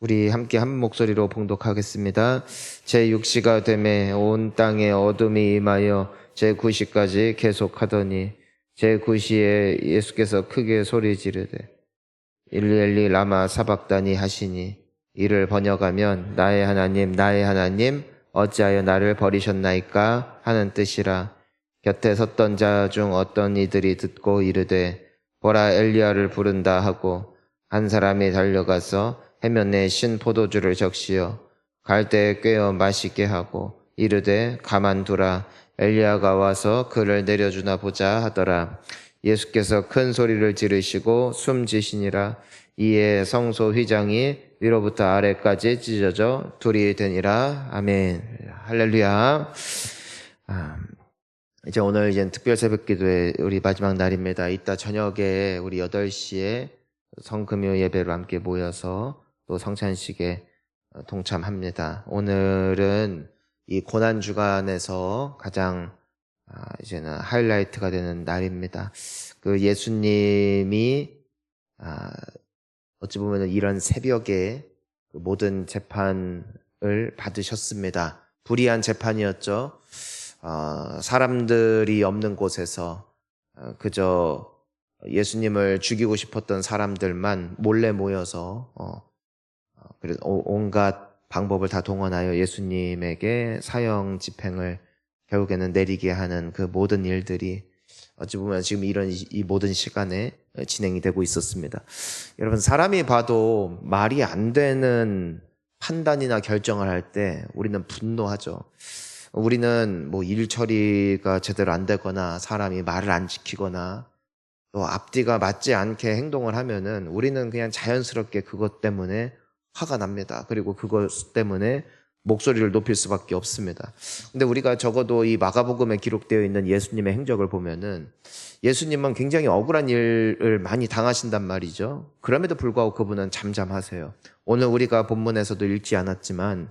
우리 함께 한 목소리로 봉독하겠습니다. 제6시가 되매 온 땅에 어둠이 임하여 제9시까지 계속하더니 제9시에 예수께서 크게 소리 지르되 엘리 엘리 라마 사박다니 하시니 이를 번역하면 나의 하나님 어찌하여 나를 버리셨나이까 하는 뜻이라. 곁에 섰던 자 중 어떤 이들이 듣고 이르되 보라 엘리야를 부른다 하고 한 사람이 달려가서 해면에 신 포도주를 적시어 갈대에 꿰어 마시게 하고 이르되 가만두라 엘리야가 와서 그를 내려주나 보자 하더라. 예수께서 큰 소리를 지르시고 숨지시니라. 이에 성소 휘장이 위로부터 아래까지 찢어져 둘이 되니라. 아멘. 할렐루야. 이제 오늘 특별 새벽 기도의 우리 마지막 날입니다. 이따 저녁에 우리 8시에 성금요 예배로 함께 모여서 또 성찬식에 동참합니다. 오늘은 이 고난 주간에서 가장 이제는 하이라이트가 되는 날입니다. 그 예수님이 어찌 보면 이런 새벽에 모든 재판을 받으셨습니다. 불의한 재판이었죠. 사람들이 없는 곳에서 그저 예수님을 죽이고 싶었던 사람들만 몰래 모여서 온갖 방법을 다 동원하여 예수님에게 사형 집행을 결국에는 내리게 하는 그 모든 일들이 어찌 보면 지금 이 모든 시간에 진행이 되고 있었습니다. 여러분, 사람이 봐도 말이 안 되는 판단이나 결정을 할 때 우리는 분노하죠. 우리는 일 처리가 제대로 안 되거나 사람이 말을 안 지키거나 또 앞뒤가 맞지 않게 행동을 하면은 우리는 그냥 자연스럽게 그것 때문에 화가 납니다. 그리고 그것 때문에 목소리를 높일 수밖에 없습니다. 근데 우리가 적어도 이 마가복음에 기록되어 있는 예수님의 행적을 보면은 예수님은 굉장히 억울한 일을 많이 당하신단 말이죠. 그럼에도 불구하고 그분은 잠잠하세요. 오늘 우리가 본문에서도 읽지 않았지만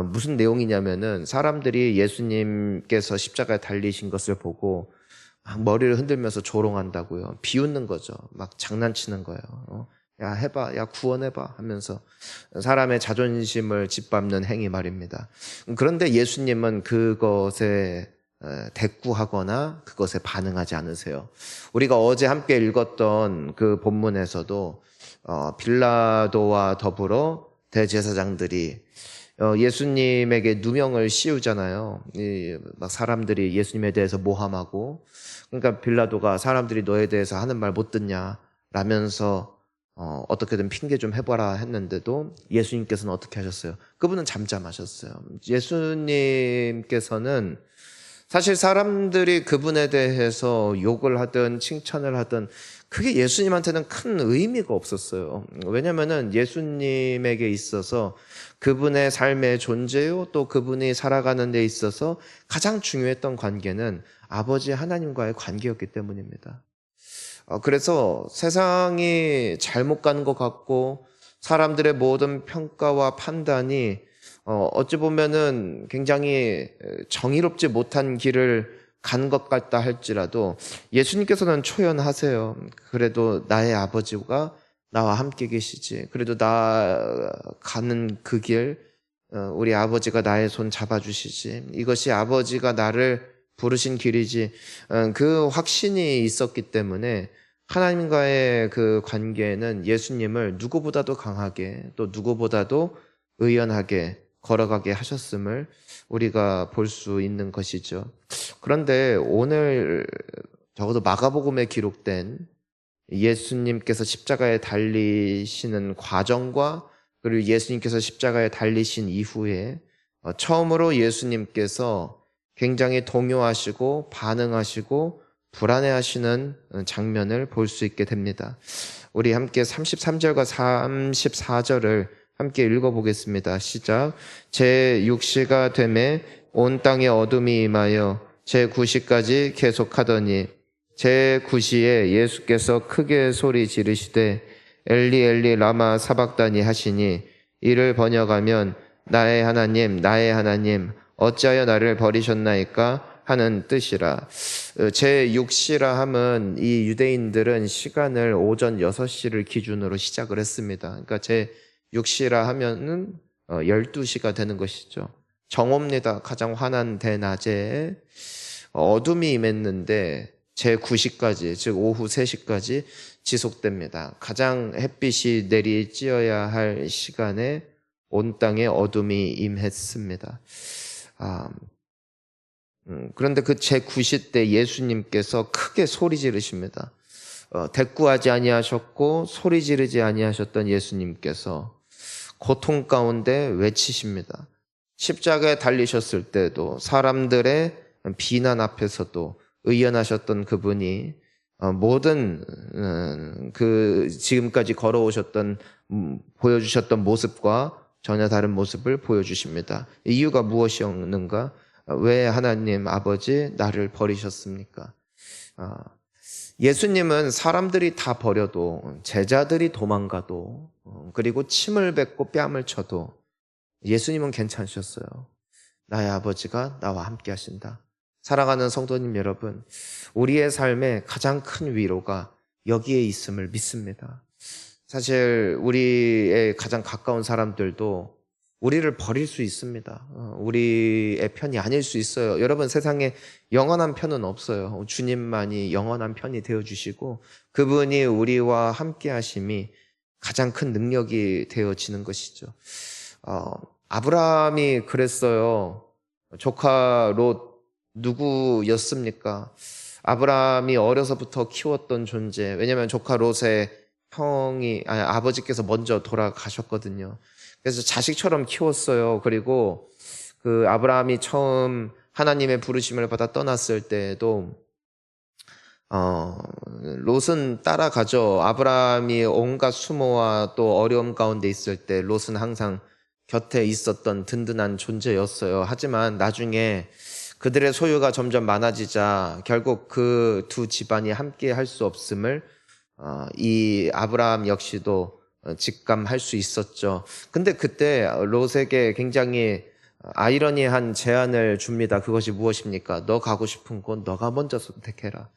무슨 내용이냐면은 사람들이 예수님께서 십자가에 달리신 것을 보고 막 머리를 흔들면서 조롱한다고요. 비웃는 거죠. 막 장난치는 거예요. 야, 해봐, 야, 구원해봐 하면서 사람의 자존심을 짓밟는 행위 말입니다. 그런데 예수님은 그것에 대꾸하거나 그것에 반응하지 않으세요. 우리가 어제 함께 읽었던 그 본문에서도 빌라도와 더불어 대제사장들이 예수님에게 누명을 씌우잖아요. 막 사람들이 예수님에 대해서 모함하고, 그러니까 빌라도가 사람들이 너에 대해서 하는 말 못 듣냐 라면서 어떻게든 핑계 좀 해봐라 했는데도 예수님께서는 어떻게 하셨어요? 그분은 잠잠하셨어요. 예수님께서는 사실 사람들이 그분에 대해서 욕을 하든 칭찬을 하든 그게 예수님한테는 큰 의미가 없었어요. 왜냐면은 예수님에게 있어서 그분의 삶의 존재요, 또 그분이 살아가는 데 있어서 가장 중요했던 관계는 아버지 하나님과의 관계였기 때문입니다. 그래서 세상이 잘못 가는 것 같고 사람들의 모든 평가와 판단이 어찌 보면은 굉장히 정의롭지 못한 길을 간 것 같다 할지라도 예수님께서는 초연하세요. 그래도 나의 아버지가 나와 함께 계시지. 그래도 나 가는 그 길, 우리 아버지가 나의 손 잡아주시지. 이것이 아버지가 나를 부르신 길이지. 그 확신이 있었기 때문에 하나님과의 그 관계는 예수님을 누구보다도 강하게 또 누구보다도 의연하게 걸어가게 하셨음을 우리가 볼 수 있는 것이죠. 그런데 오늘 적어도 마가복음에 기록된 예수님께서 십자가에 달리시는 과정과 그리고 예수님께서 십자가에 달리신 이후에 처음으로 예수님께서 굉장히 동요하시고 반응하시고 불안해하시는 장면을 볼 수 있게 됩니다. 우리 함께 33절과 34절을 함께 읽어보겠습니다. 시작. 제6시가 되매 온 땅에 어둠이 임하여 제9시까지 계속하더니 제9시에 예수께서 크게 소리 지르시되 엘리 엘리 라마 사박다니 하시니 이를 번역하면 나의 하나님 어찌하여 나를 버리셨나이까 하는 뜻이라. 제6시라 함은 이 유대인들은 시간을 오전 6시를 기준으로 시작을 했습니다. 그러니까 6시라 하면은 12시가 되는 것이죠. 정오입니다. 가장 환한 대낮에 어둠이 임했는데 제9시까지, 즉 오후 3시까지 지속됩니다. 가장 햇빛이 내리쬐어야 할 시간에 온 땅에 어둠이 임했습니다. 그런데 그 제9시 때 예수님께서 크게 소리 지르십니다. 대꾸하지 아니하셨고 소리 지르지 아니하셨던 예수님께서 고통 가운데 외치십니다. 십자가에 달리셨을 때도 사람들의 비난 앞에서도 의연하셨던 그분이 모든 그 지금까지 걸어오셨던 보여주셨던 모습과 전혀 다른 모습을 보여주십니다. 이유가 무엇이었는가? 왜 하나님 아버지 나를 버리셨습니까? 예수님은 사람들이 다 버려도, 제자들이 도망가도, 그리고 침을 뱉고 뺨을 쳐도 예수님은 괜찮으셨어요. 나의 아버지가 나와 함께 하신다. 사랑하는 성도님 여러분, 우리의 삶에 가장 큰 위로가 여기에 있음을 믿습니다. 사실 우리의 가장 가까운 사람들도 우리를 버릴 수 있습니다. 우리의 편이 아닐 수 있어요. 여러분, 세상에 영원한 편은 없어요. 주님만이 영원한 편이 되어주시고 그분이 우리와 함께 하심이 가장 큰 능력이 되어지는 것이죠. 아브라함이 그랬어요. 조카 롯 누구였습니까? 아브라함이 어려서부터 키웠던 존재. 왜냐하면 조카 롯의 아버지께서 먼저 돌아가셨거든요. 그래서 자식처럼 키웠어요. 그리고 그 아브라함이 처음 하나님의 부르심을 받아 떠났을 때에도 롯은 따라가죠. 아브라함이 온갖 수모와 또 어려움 가운데 있을 때 롯은 항상 곁에 있었던 든든한 존재였어요. 하지만 나중에 그들의 소유가 점점 많아지자 결국 그 두 집안이 함께 할 수 없음을 이 아브라함 역시도 직감할 수 있었죠. 근데 그때 롯에게 굉장히 아이러니한 제안을 줍니다. 그것이 무엇입니까? 너 가고 싶은 곳 너가 먼저 선택해라.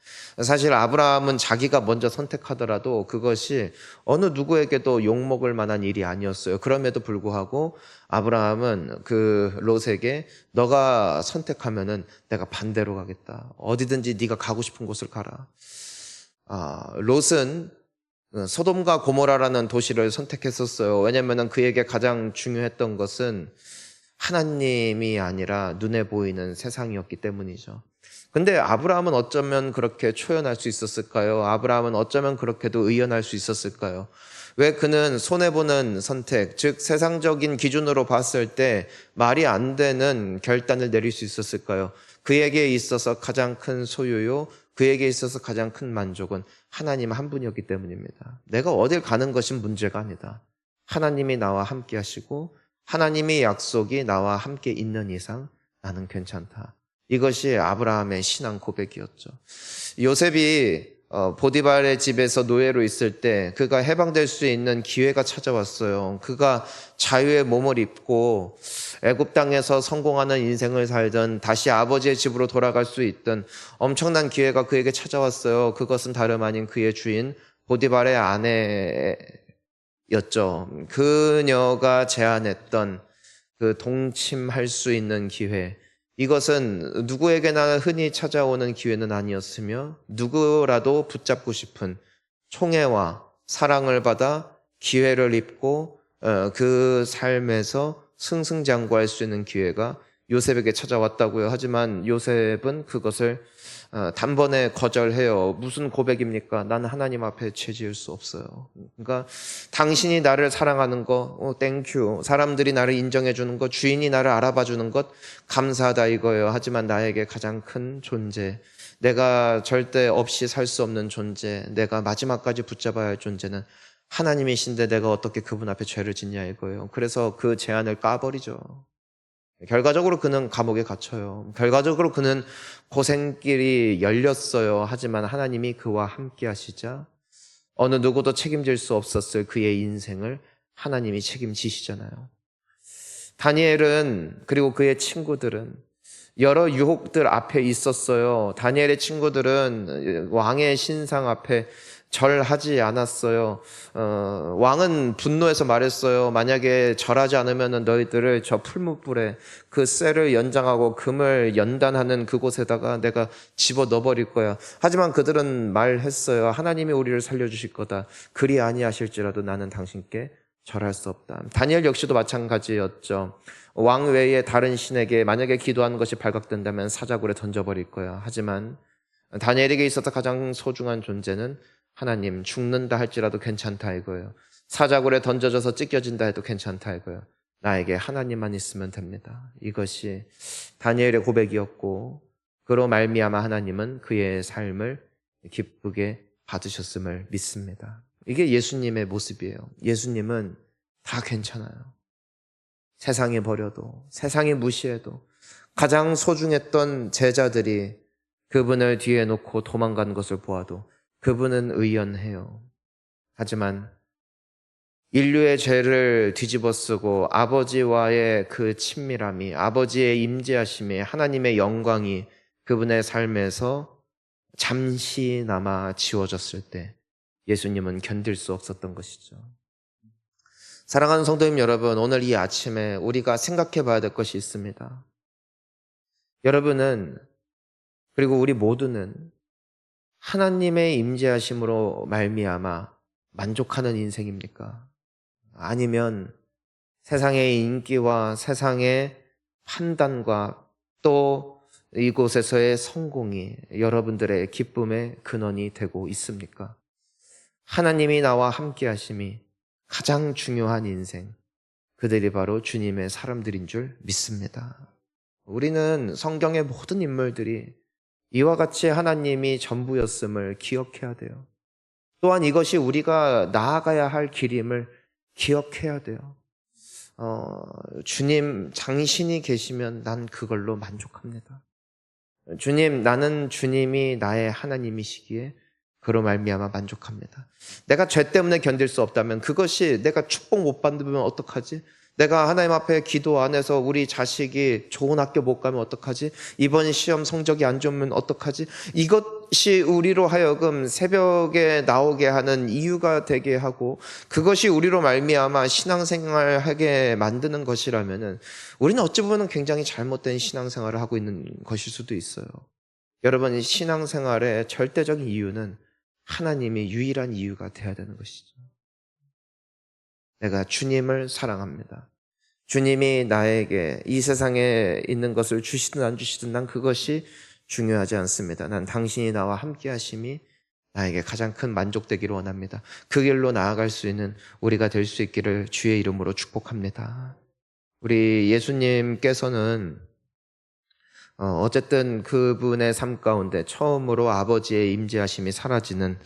사실 아브라함은 자기가 먼저 선택하더라도 그것이 어느 누구에게도 욕먹을 만한 일이 아니었어요. 그럼에도 불구하고 아브라함은 그 롯에게 너가 선택하면은 내가 반대로 가겠다. 어디든지 네가 가고 싶은 곳을 가라. 롯은 소돔과 고모라라는 도시를 선택했었어요. 왜냐하면 그에게 가장 중요했던 것은 하나님이 아니라 눈에 보이는 세상이었기 때문이죠. 근데 아브라함은 어쩌면 그렇게 초연할 수 있었을까요? 아브라함은 어쩌면 그렇게도 의연할 수 있었을까요? 왜 그는 손해보는 선택, 즉 세상적인 기준으로 봤을 때 말이 안 되는 결단을 내릴 수 있었을까요? 그에게 있어서 가장 큰 소유요, 그에게 있어서 가장 큰 만족은 하나님 한 분이었기 때문입니다. 내가 어딜 가는 것이 문제가 아니다. 하나님이 나와 함께 하시고 하나님의 약속이 나와 함께 있는 이상 나는 괜찮다. 이것이 아브라함의 신앙 고백이었죠. 요셉이 보디발의 집에서 노예로 있을 때 그가 해방될 수 있는 기회가 찾아왔어요. 그가 자유의 몸을 입고 애굽 땅에서 성공하는 인생을 살던 다시 아버지의 집으로 돌아갈 수 있던 엄청난 기회가 그에게 찾아왔어요. 그것은 다름 아닌 그의 주인 보디발의 아내였죠. 그녀가 제안했던 그 동침할 수 있는 기회, 이것은 누구에게나 흔히 찾아오는 기회는 아니었으며 누구라도 붙잡고 싶은 총애와 사랑을 받아 기회를 입고 그 삶에서 승승장구할 수 있는 기회가 요셉에게 찾아왔다고요. 하지만 요셉은 그것을 단번에 거절해요. 무슨 고백입니까? 나는 하나님 앞에 죄 지을 수 없어요. 그러니까 당신이 나를 사랑하는 거 땡큐. 사람들이 나를 인정해 주는 것, 주인이 나를 알아봐 주는 것 감사하다 이거예요. 하지만 나에게 가장 큰 존재, 내가 절대 없이 살 수 없는 존재, 내가 마지막까지 붙잡아야 할 존재는 하나님이신데 내가 어떻게 그분 앞에 죄를 짓냐 이거예요. 그래서 그 제안을 까버리죠. 결과적으로 그는 감옥에 갇혀요. 결과적으로 그는 고생길이 열렸어요. 하지만 하나님이 그와 함께 하시자 어느 누구도 책임질 수 없었을 그의 인생을 하나님이 책임지시잖아요. 다니엘은, 그리고 그의 친구들은 여러 유혹들 앞에 있었어요. 다니엘의 친구들은 왕의 신상 앞에 절하지 않았어요. 왕은 분노해서 말했어요. 만약에 절하지 않으면 너희들을 저 풀무불에 그 쇠를 연장하고 금을 연단하는 그곳에다가 내가 집어넣어버릴 거야. 하지만 그들은 말했어요. 하나님이 우리를 살려주실 거다. 그리 아니하실지라도 나는 당신께 절할 수 없다. 다니엘 역시도 마찬가지였죠. 왕 외에 다른 신에게 만약에 기도하는 것이 발각된다면 사자굴에 던져버릴 거야. 하지만 다니엘에게 있어서 가장 소중한 존재는 하나님, 죽는다 할지라도 괜찮다 이거예요. 사자굴에 던져져서 찢겨진다 해도 괜찮다 이거예요. 나에게 하나님만 있으면 됩니다. 이것이 다니엘의 고백이었고 그로 말미암아 하나님은 그의 삶을 기쁘게 받으셨음을 믿습니다. 이게 예수님의 모습이에요. 예수님은 다 괜찮아요. 세상이 버려도, 세상이 무시해도 가장 소중했던 제자들이 그분을 뒤에 놓고 도망간 것을 보아도 그분은 의연해요. 하지만 인류의 죄를 뒤집어쓰고 아버지와의 그 친밀함이, 아버지의 임재하심이, 하나님의 영광이 그분의 삶에서 잠시나마 지워졌을 때 예수님은 견딜 수 없었던 것이죠. 사랑하는 성도님 여러분, 오늘 이 아침에 우리가 생각해 봐야 될 것이 있습니다. 여러분은, 그리고 우리 모두는 하나님의 임재하심으로 말미암아 만족하는 인생입니까? 아니면 세상의 인기와 세상의 판단과 또 이곳에서의 성공이 여러분들의 기쁨의 근원이 되고 있습니까? 하나님이 나와 함께 하심이 가장 중요한 인생, 그들이 바로 주님의 사람들인 줄 믿습니다. 우리는 성경의 모든 인물들이 이와 같이 하나님이 전부였음을 기억해야 돼요. 또한 이것이 우리가 나아가야 할 길임을 기억해야 돼요. 주님, 당신이 계시면 난 그걸로 만족합니다. 주님, 나는 주님이 나의 하나님이시기에 그로 말미암아 만족합니다. 내가 죄 때문에 견딜 수 없다면, 그것이 내가 축복 못 받으면 어떡하지? 내가 하나님 앞에 기도 안 해서 우리 자식이 좋은 학교 못 가면 어떡하지? 이번 시험 성적이 안 좋으면 어떡하지? 이것이 우리로 하여금 새벽에 나오게 하는 이유가 되게 하고, 그것이 우리로 말미암아 신앙생활을 하게 만드는 것이라면은 우리는 어찌 보면 굉장히 잘못된 신앙생활을 하고 있는 것일 수도 있어요. 여러분, 이 신앙생활의 절대적인 이유는 하나님이 유일한 이유가 되어야 되는 것이죠. 내가 주님을 사랑합니다. 주님이 나에게 이 세상에 있는 것을 주시든 안 주시든 난 그것이 중요하지 않습니다. 난 당신이 나와 함께 하심이 나에게 가장 큰 만족되기를 원합니다. 그 길로 나아갈 수 있는 우리가 될 수 있기를 주의 이름으로 축복합니다. 우리 예수님께서는 어쨌든 그분의 삶 가운데 처음으로 아버지의 임재하심이 사라지는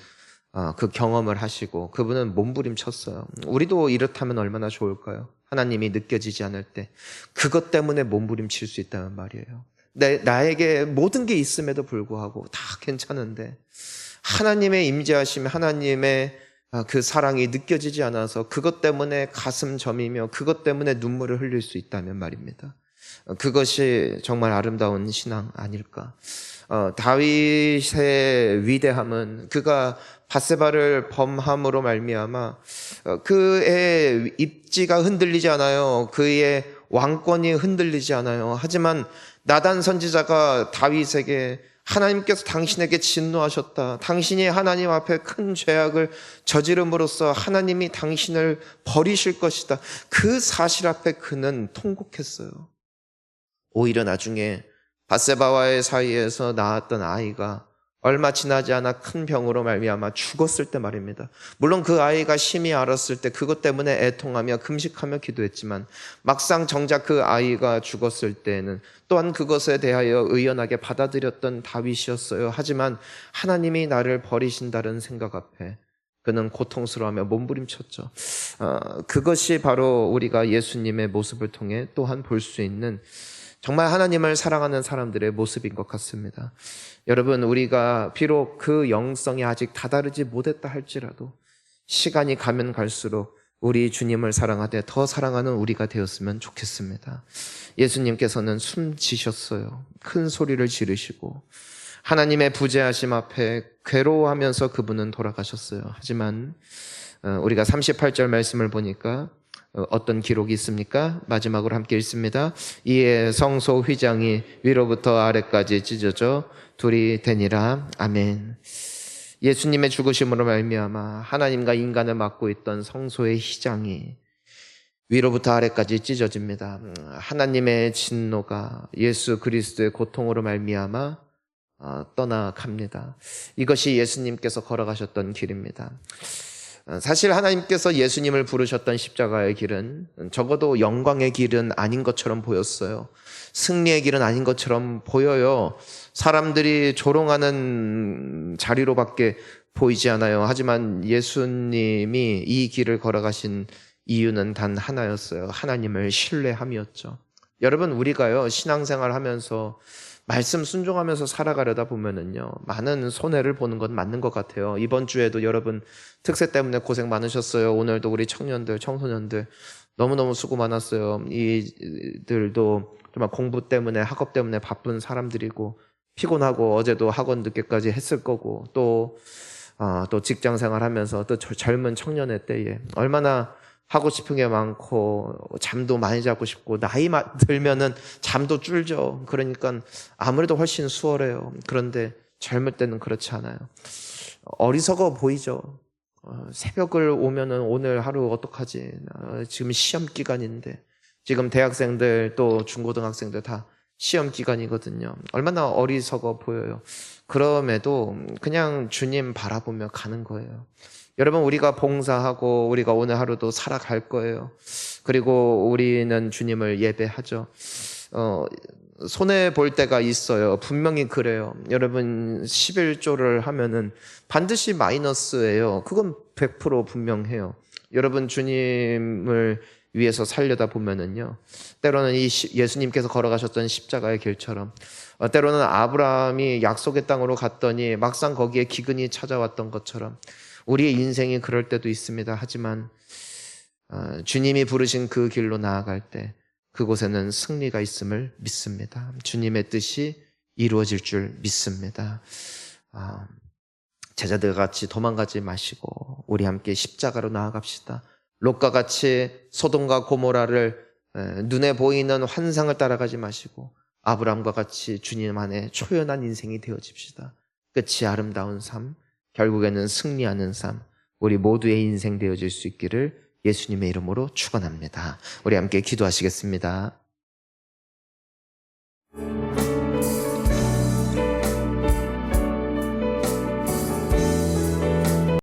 그 경험을 하시고 그분은 몸부림쳤어요. 우리도 이렇다면 얼마나 좋을까요? 하나님이 느껴지지 않을 때 그것 때문에 몸부림칠 수 있다는 말이에요. 나에게 모든 게 있음에도 불구하고 다 괜찮은데 하나님의 임재하심, 하나님의 그 사랑이 느껴지지 않아서 그것 때문에 가슴 저미며 그것 때문에 눈물을 흘릴 수 있다면 말입니다. 그것이 정말 아름다운 신앙 아닐까? 다윗의 위대함은 그가 밧세바를 범함으로 말미암아 그의 입지가 흔들리지 않아요. 그의 왕권이 흔들리지 않아요. 하지만 나단 선지자가 다윗에게 하나님께서 당신에게 진노하셨다. 당신이 하나님 앞에 큰 죄악을 저지름으로써 하나님이 당신을 버리실 것이다. 그 사실 앞에 그는 통곡했어요. 오히려 나중에 밧세바와의 사이에서 낳았던 아이가 얼마 지나지 않아 큰 병으로 말미암아 죽었을 때 말입니다. 물론 그 아이가 심히 알았을 때 그것 때문에 애통하며 금식하며 기도했지만 막상 정작 그 아이가 죽었을 때는 또한 그것에 대하여 의연하게 받아들였던 다윗이었어요. 하지만 하나님이 나를 버리신다는 생각 앞에 그는 고통스러워하며 몸부림쳤죠. 그것이 바로 우리가 예수님의 모습을 통해 또한 볼 수 있는 정말 하나님을 사랑하는 사람들의 모습인 것 같습니다. 여러분, 우리가 비록 그 영성이 아직 다다르지 못했다 할지라도 시간이 가면 갈수록 우리 주님을 사랑하되 더 사랑하는 우리가 되었으면 좋겠습니다. 예수님께서는 숨지셨어요. 큰 소리를 지르시고 하나님의 부재하심 앞에 괴로워하면서 그분은 돌아가셨어요. 하지만 우리가 38절 말씀을 보니까 어떤 기록이 있습니까? 마지막으로 함께 읽습니다. 이에 성소 휘장이 위로부터 아래까지 찢어져 둘이 되니라. 아멘. 예수님의 죽으심으로 말미암아 하나님과 인간을 막고 있던 성소의 휘장이 위로부터 아래까지 찢어집니다. 하나님의 진노가 예수 그리스도의 고통으로 말미암아 떠나갑니다. 이것이 예수님께서 걸어가셨던 길입니다. 사실 하나님께서 예수님을 부르셨던 십자가의 길은 적어도 영광의 길은 아닌 것처럼 보였어요. 승리의 길은 아닌 것처럼 보여요. 사람들이 조롱하는 자리로밖에 보이지 않아요. 하지만 예수님이 이 길을 걸어가신 이유는 단 하나였어요. 하나님을 신뢰함이었죠. 여러분, 우리가요, 신앙생활 하면서 말씀 순종하면서 살아가려다 보면은요, 많은 손해를 보는 건 맞는 것 같아요. 이번 주에도 여러분 특세 때문에 고생 많으셨어요. 오늘도 우리 청년들, 청소년들 너무너무 수고 많았어요. 이들도 정말 공부 때문에, 학업 때문에 바쁜 사람들이고 피곤하고 어제도 학원 늦게까지 했을 거고 또 직장 생활 하면서 또 젊은 청년의 때에 얼마나 하고 싶은 게 많고 잠도 많이 자고 싶고 나이 들면은 잠도 줄죠. 그러니까 아무래도 훨씬 수월해요. 그런데 젊을 때는 그렇지 않아요. 어리석어 보이죠. 새벽을 오면은 오늘 하루 어떡하지? 지금 시험 기간인데 지금 대학생들 또 중고등학생들 다 시험 기간이거든요. 얼마나 어리석어 보여요. 그럼에도 그냥 주님 바라보며 가는 거예요. 여러분, 우리가 봉사하고 우리가 오늘 하루도 살아갈 거예요. 그리고 우리는 주님을 예배하죠. 손해 볼 때가 있어요. 분명히 그래요. 여러분 11조를 하면은 반드시 마이너스예요. 그건 100% 분명해요. 여러분 주님을 위해서 살려다 보면은요, 때로는 이 예수님께서 걸어가셨던 십자가의 길처럼 때로는 아브라함이 약속의 땅으로 갔더니 막상 거기에 기근이 찾아왔던 것처럼 우리의 인생이 그럴 때도 있습니다. 하지만 주님이 부르신 그 길로 나아갈 때 그곳에는 승리가 있음을 믿습니다. 주님의 뜻이 이루어질 줄 믿습니다. 제자들 같이 도망가지 마시고 우리 함께 십자가로 나아갑시다. 롯과 같이 소돔과 고모라를 눈에 보이는 환상을 따라가지 마시고 아브라함과 같이 주님 안에 초연한 인생이 되어집시다. 끝이 아름다운 삶, 결국에는 승리하는 삶, 우리 모두의 인생 되어질 수 있기를 예수님의 이름으로 축원합니다. 우리 함께 기도하시겠습니다.